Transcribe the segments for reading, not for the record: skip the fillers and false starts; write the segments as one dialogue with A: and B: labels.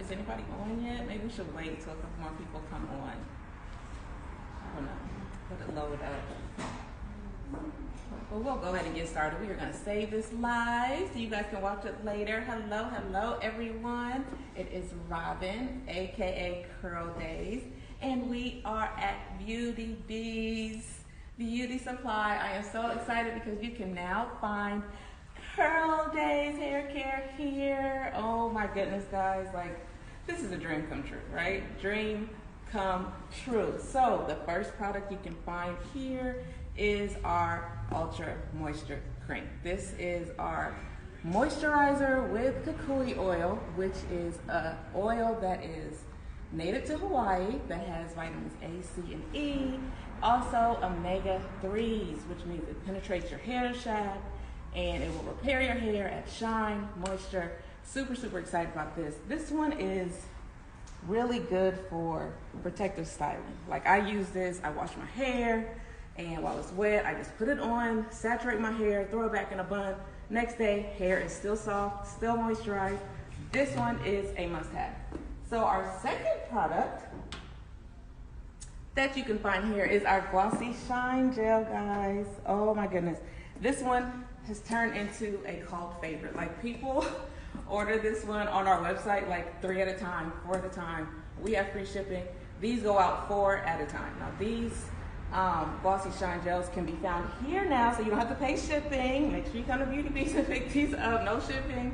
A: Is anybody on yet? Maybe we should wait until a couple more people come on. I don't know. Let it load up. Well, we'll go ahead and get started. We are going to save this live so you guys can watch it later. Hello, everyone. It is Robyn, aka Curl Daze, and we are at Beauty Bees Beauty Supply. I am so excited because you can now find Curl Daze hair care here. Oh my goodness, guys, like this is a dream come true, right? Dream come true. So the first product you can find here is our Ultra Moisture Cream. This is our moisturizer with kukui oil, which is an oil that is native to Hawaii that has vitamins A, C, and E. Also omega-3s, which means it penetrates your hair shaft and it will repair your hair, add shine, moisture. Super excited about this. This one is really good for protective styling. Like I use this, I wash my hair, and while it's wet, I just put it on, saturate my hair, throw it back in a bun. Next day, hair is still soft, still moisturized. This one is a must-have. So our second product that you can find here is our Glossy Shine Gel, guys. Oh my goodness. This one has turned into a cult favorite. Like people order this one on our website like 3 at a time, 4 at a time. We have free shipping. These go out 4 at a time. Now these Glossy Shine Gels can be found here now, so you don't have to pay shipping. Make sure you come to Beauty Bees and pick these up, no shipping.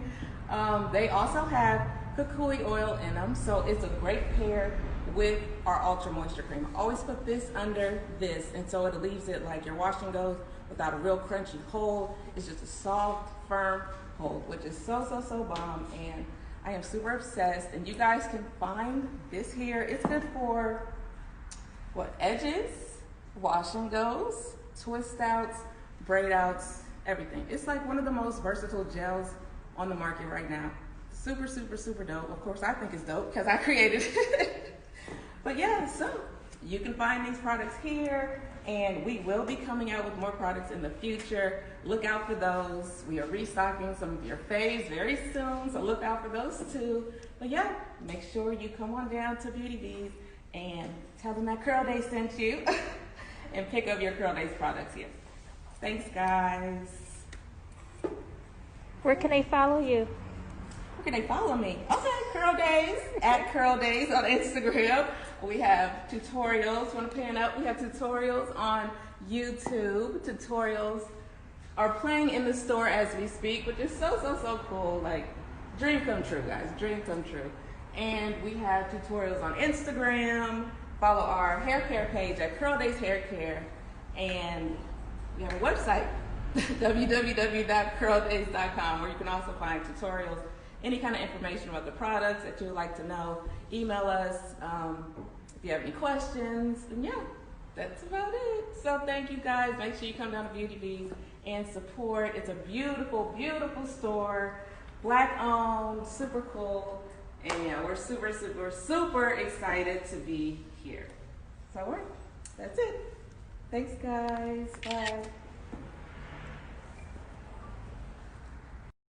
A: They also have kukui oil in them, so it's a great pair with our Ultra Moisture Cream. I always put this under this, and so it leaves it like your wash and goes without a real crunchy hold. It's just a soft, firm hold, which is so bomb, and I am super obsessed. And you guys can find this here. It's good for what, edges, wash and goes, twist outs, braid outs, everything. It's like one of the most versatile gels on the market right now. Super dope. Of course, I think it's dope because I created it. But yeah, so you can find these products here, and we will be coming out with more products in the future. Look out for those. We are restocking some of your faves very soon, so look out for those too. But yeah, make sure you come on down to Beauty Bees and tell them that Curl Daze sent you and pick up your Curl Daze products here. Thanks, guys.
B: Where can they follow you?
A: Where can they follow me? Okay, Curl Daze, at Curl Daze on Instagram. We have tutorials. Want to pan up? We have tutorials on YouTube. Tutorials are playing in the store as we speak, which is so cool. Like, dream come true, guys. Dream come true. And we have tutorials on Instagram. Follow our hair care page at Curl Daze Hair Care. And we have a website, www.curldaze.com, where you can also find tutorials, any kind of information about the products that you would like to know. Email us if you have any questions. And yeah, that's about it. So thank you, guys. Make sure you come down to Beauty Bees and support. It's a beautiful store. Black owned, super cool. And yeah, we're super excited to be here. So that's it. Thanks, guys. Bye.